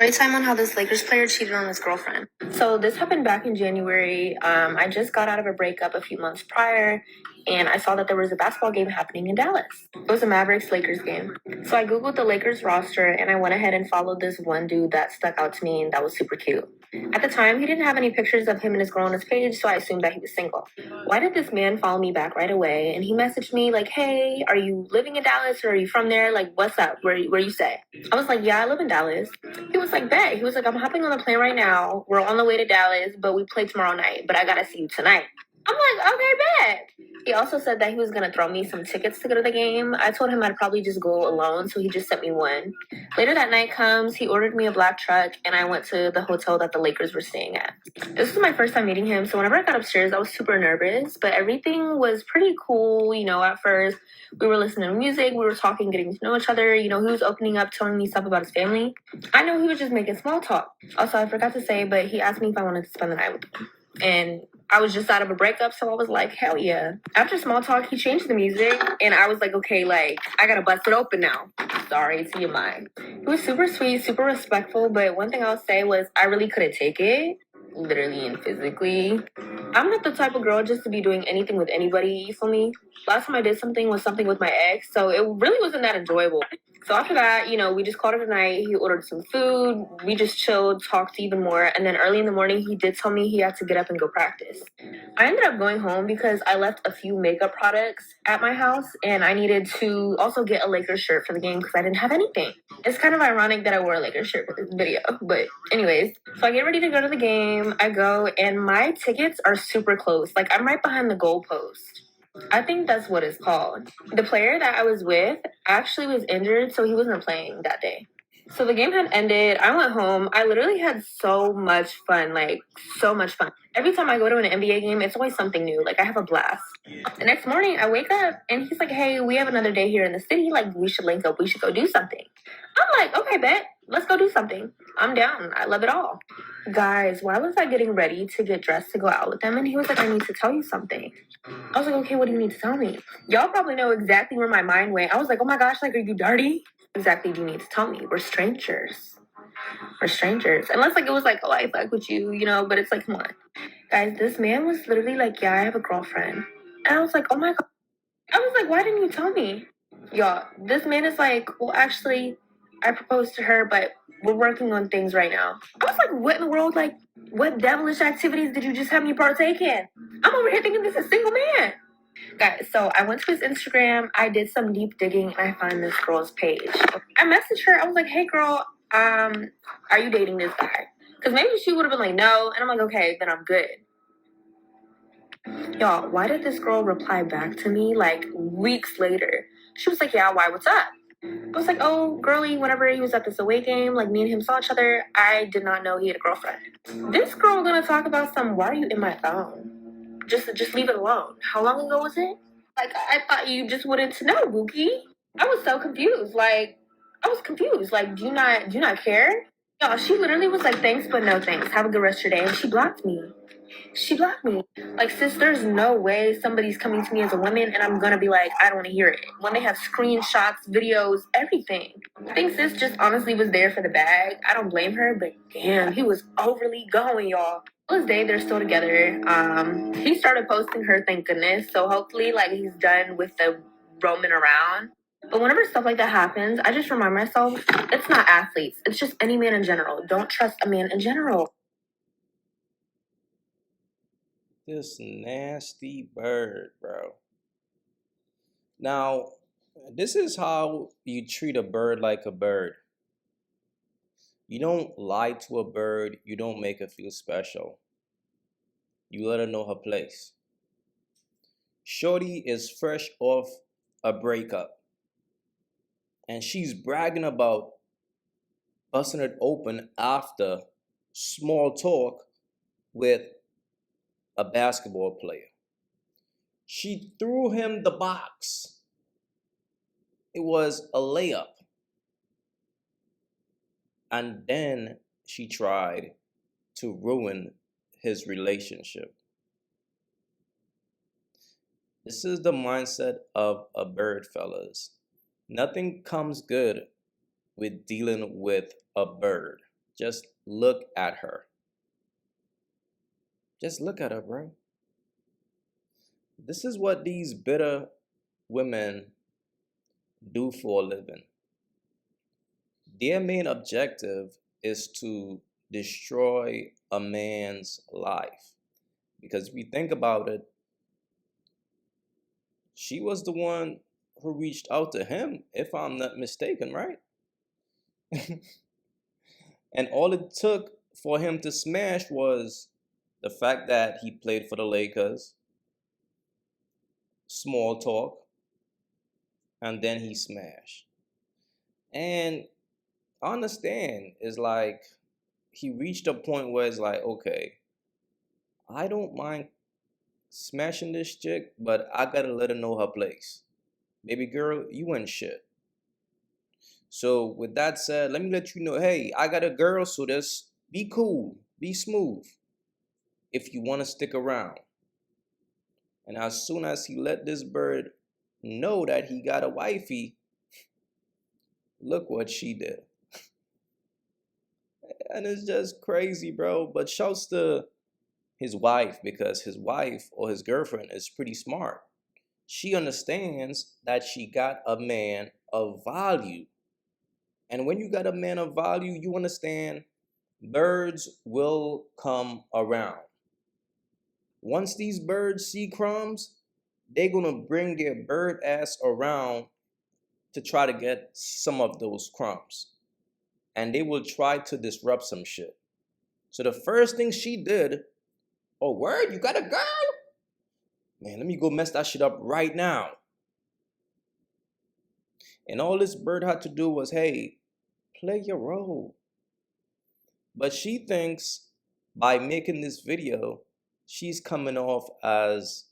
Story time on how this Lakers player cheated on his girlfriend. So this happened back in January. I just got out of a breakup a few months prior, and I saw that there was a basketball game happening in Dallas. It was a Mavericks-Lakers game. So I Googled the Lakers roster, and I went ahead and followed this one dude that stuck out to me, and that was super cute. At the time, he didn't have any pictures of him and his girl on his page, so I assumed that he was single. Why did this man follow me back right away? And he messaged me like, "Hey, are you living in Dallas or are you from there? Like, what's up? Where you stay?" I was like, "Yeah, I live in Dallas." He was like, "Bet." He was like, "I'm hopping on a plane right now. We're on the way to Dallas, but we play tomorrow night. But I gotta see you tonight." I'm like, "Okay, bet." He also said that he was gonna throw me some tickets to go to the game. I told him I'd probably just go alone, so he just sent me one. Later that night comes, he ordered me a black truck, and I went to the hotel that the Lakers were staying at. This was my first time meeting him, so whenever I got upstairs, I was super nervous, but everything was pretty cool. At first, we were listening to music, we were talking, getting to know each other. He was opening up, telling me stuff about his family. I know he was just making small talk. Also, I forgot to say, but he asked me if I wanted to spend the night with him. And I was just out of a breakup, so I was like, hell yeah. After small talk, he changed the music, and I was like, okay, I gotta bust it open now. Sorry to your mind. He was super sweet, super respectful, but one thing I'll say was I really couldn't take it, literally and physically. I'm not the type of girl just to be doing anything with anybody, you feel me? Last time I did something was something with my ex, so it really wasn't that enjoyable. So after that, we just called it a night. He ordered some food. We just chilled, talked even more. And then early in the morning, he did tell me he had to get up and go practice. I ended up going home because I left a few makeup products at my house, and I needed to also get a Lakers shirt for the game because I didn't have anything. It's kind of ironic that I wore a Lakers shirt for this video. But anyways, so I get ready to go to the game. I go, and my tickets are super close. I'm right behind the goal post. I think that's what it's called. The player that I was with actually was injured, so he wasn't playing that day. So the game had ended. I went home. I literally had so much fun, so much fun. Every time I go to an NBA game, it's always something new. I have a blast. The next morning, I wake up and he's like, "Hey, we have another day here in the city. We should link up. We should go do something." I'm like, "Okay, bet. Let's go do something. I'm down. I love it all." Guys, why was I getting ready to get dressed to go out with them? And he was like, "I need to tell you something." I was like, "Okay, what do you need to tell me?" Y'all probably know exactly where my mind went. I was like, "Oh my gosh, are you dirty?" Exactly do you need to tell me? We're strangers. We're strangers. Unless it was "Oh, I fuck with you," but it's come on. Guys, this man was literally like, "Yeah, I have a girlfriend." And I was like, "Oh my God." I was like, "Why didn't you tell me?" Y'all, this man is like, "Well, actually, I proposed to her, but we're working on things right now." I was like, "What in the world? What devilish activities did you just have me partake in?" I'm over here thinking this is a single man. Guys, so I went to his Instagram, I did some deep digging, and I found this girl's page. I messaged her, I was like, "Hey girl, are you dating this guy?" Because maybe she would have been like, "No," and I'm like, "Okay, then I'm good." Y'all, why did this girl reply back to me weeks later? She was like, "Yeah, why, what's up?" I was like, "Oh, girly, whenever he was at this away game, me and him saw each other, I did not know he had a girlfriend." This girl gonna talk about "Why are you in my phone? Just leave it alone." How long ago was it? I thought you just wanted to know, Bookie. I was so confused. I was confused. Do you not care? Y'all, she literally was like, "Thanks, but no thanks. Have a good rest of your day." And she blocked me. She blocked me. Sis, there's no way somebody's coming to me as a woman and I'm gonna be like, "I don't wanna hear it." When they have screenshots, videos, everything. I think sis just honestly was there for the bag. I don't blame her, but damn, he was overly going, y'all. To this day, they're still together. He started posting her, thank goodness. So hopefully, he's done with the roaming around. But whenever stuff like that happens, I just remind myself, it's not athletes. It's just any man in general. Don't trust a man in general. This nasty bird, bro. Now, this is how you treat a bird like a bird. You don't lie to a bird. You don't make her feel special. You let her know her place. Shorty is fresh off a breakup, and she's bragging about busting it open after small talk with a basketball player. She threw him the box. It was a layup. And then she tried to ruin his relationship. This is the mindset of a bird, fellas. Nothing comes good with dealing with a bird. Just look at her. Just look at her, bro. This is what these bitter women do for a living. Their main objective is to destroy a man's life. Because if you think about it, she was the one who reached out to him, if I'm not mistaken, right? And all it took for him to smash was the fact that he played for the Lakers, small talk, and then he smashed. And I understand, it's like he reached a point where it's like, okay, I don't mind smashing this chick, but I gotta let her know her place. Baby girl, you ain't shit. So with that said, let me let you know, hey, I got a girl, so just be cool, be smooth if you want to stick around. And as soon as he let this bird know that he got a wifey, look what she did. And it's just crazy, bro. But shouts to his wife, because his wife or his girlfriend is pretty smart. She understands that she got a man of value. And when you got a man of value, you understand birds will come around. Once these birds see crumbs, they're going to bring their bird ass around to try to get some of those crumbs. And they will try to disrupt some shit. So the first thing she did, oh, word, you got a girl? Man, let me go mess that shit up right now. And all this bird had to do was, hey, play your role. But she thinks by making this video, she's coming off as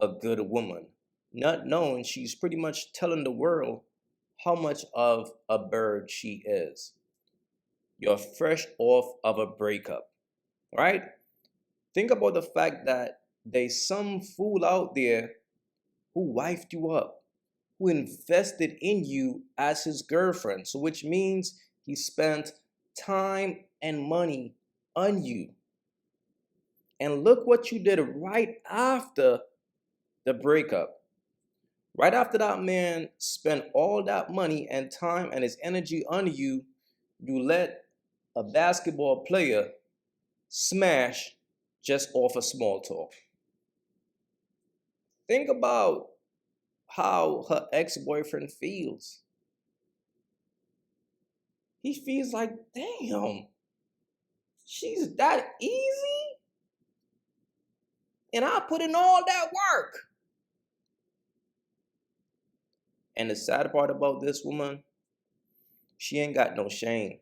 a good woman, not knowing she's pretty much telling the world how much of a bird she is. You're fresh off of a breakup, right? Think about the fact that there's some fool out there who wifed you up, who invested in you as his girlfriend. So which means he spent time and money on you. And look what you did right after the breakup. Right after that man spent all that money and time and his energy on you, you let a basketball player smash just off a small talk. Think about how her ex-boyfriend feels. He feels like, damn, she's that easy? And I put in all that work. And the sad part about this woman, she ain't got no shame.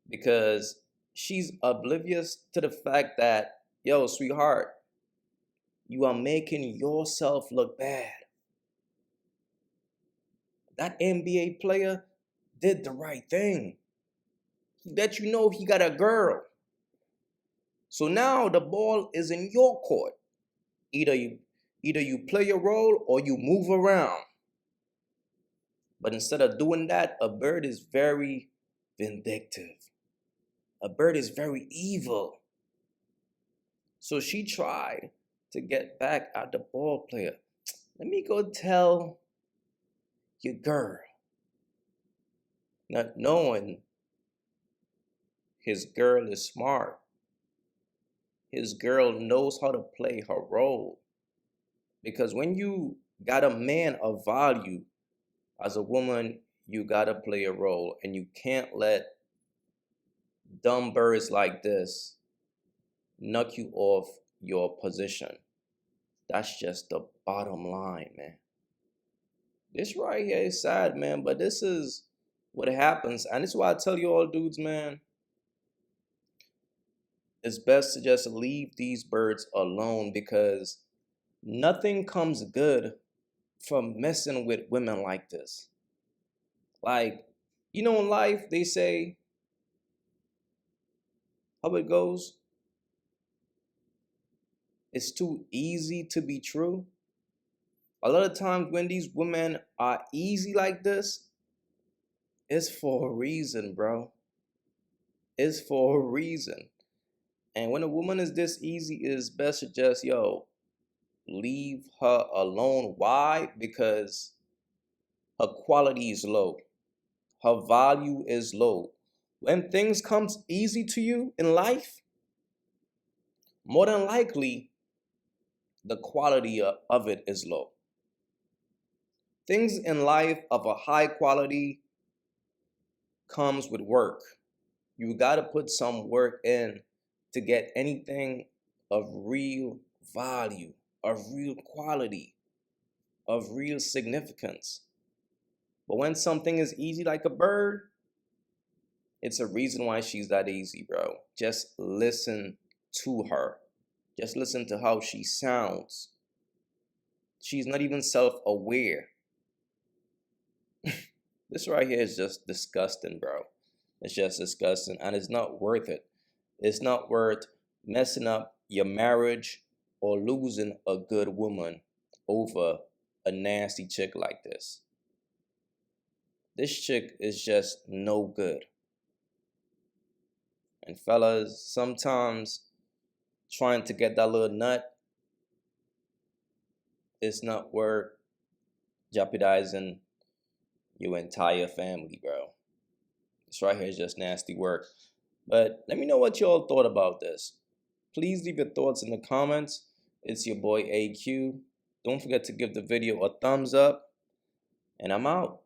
Because she's oblivious to the fact that, yo, sweetheart, you are making yourself look bad. That NBA player did the right thing. He let you know he got a girl. So now the ball is in your court. Either you play your role or you move around. But instead of doing that, a bird is very vindictive. A bird is very evil. So she tried to get back at the ball player. Let me go tell your girl. Not knowing his girl is smart. His girl knows how to play her role. Because when you got a man of value, as a woman, you gotta play a role. And you can't let dumb birds like this knock you off your position. That's just the bottom line, man. This right here is sad, man, but this is what happens. And this is why I tell you all dudes, man, it's best to just leave these birds alone, because nothing comes good from messing with women like this. Like, you know, in life, they say, how it goes, it's too easy to be true. A lot of times when these women are easy like this, it's for a reason, bro. It's for a reason. And when a woman is this easy, it's best to just, leave her alone. Why? Because her quality is low. Her value is low. When things comes easy to you in life, more than likely, the quality of it is low. Things in life of a high quality comes with work. You got to put some work in to get anything of real value, of real quality, of real significance. But when something is easy like a bird, it's a reason why she's that easy, bro. Just listen to her. Just listen to how she sounds. She's not even self-aware. This right here is just disgusting, bro. It's just disgusting, and it's not worth it. It's not worth messing up your marriage or losing a good woman over a nasty chick like this. This chick is just no good. And fellas, sometimes trying to get that little nut is not worth jeopardizing your entire family, bro. This right here is just nasty work. But let me know what y'all thought about this. Please leave your thoughts in the comments. It's your boy AyeQ. Don't forget to give the video a thumbs up. And I'm out.